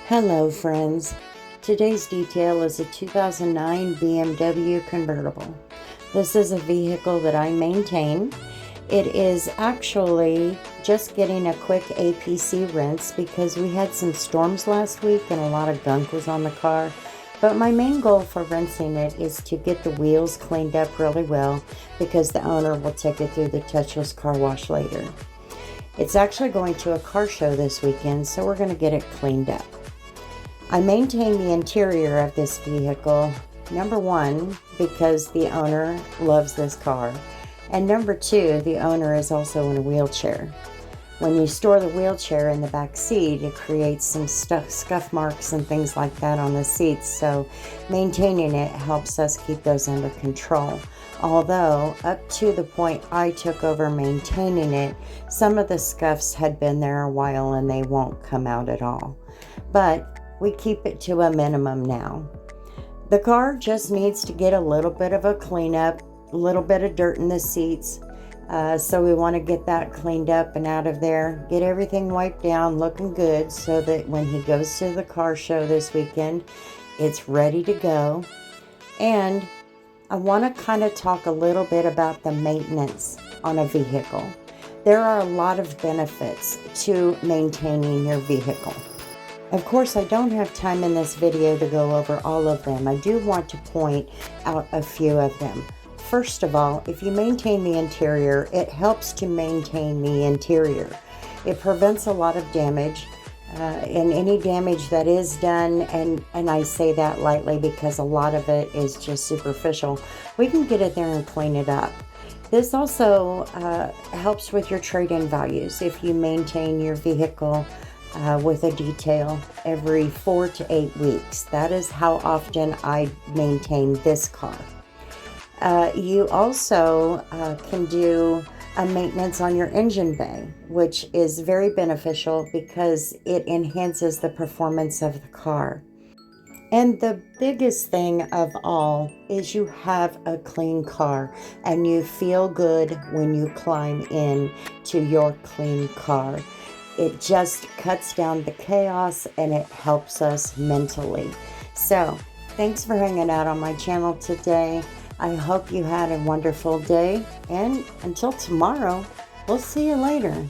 Hello friends, today's detail is a 2009 BMW convertible. This is a vehicle that I maintain. It is actually just getting a quick APC rinse because we had some storms last week and a lot of gunk was on the car. But my main goal for rinsing it is to get the wheels cleaned up really well because the owner will take it through the touchless car wash later. It's actually going to a car show this weekend, so we're going to get it cleaned up. I maintain the interior of this vehicle, number one, because the owner loves this car, and number two, the owner is also in a wheelchair. When you store the wheelchair in the back seat, it creates some scuff marks and things like that on the seats, so maintaining it helps us keep those under control. Although, up to the point I took over maintaining it, some of the scuffs had been there a while and they won't come out at all. But we keep it to a minimum now. The car just needs to get a little bit of a cleanup, a little bit of dirt in the seats. So we want to get that cleaned up and out of there, get everything wiped down, looking good, so that when he goes to the car show this weekend, it's ready to go. And I want to kind of talk a little bit about the maintenance on a vehicle. There are a lot of benefits to maintaining your vehicle. Of course, I don't have time in this video to go over all of them. I do want to point out a few of them. First of all, if you maintain the interior, it helps to maintain the interior. It prevents a lot of damage, and any damage that is done, and I say that lightly because a lot of it is just superficial, we can get it there and clean it up. This also helps with your trade-in values if you maintain your vehicle with a detail every 4 to 8 weeks. That is how often I maintain this car. You also can do a maintenance on your engine bay, which is very beneficial because it enhances the performance of the car. And the biggest thing of all is you have a clean car and you feel good when you climb in to your clean car. It just cuts down the chaos and it helps us mentally. So, thanks for hanging out on my channel today. I hope you had a wonderful day, and until tomorrow, we'll see you later.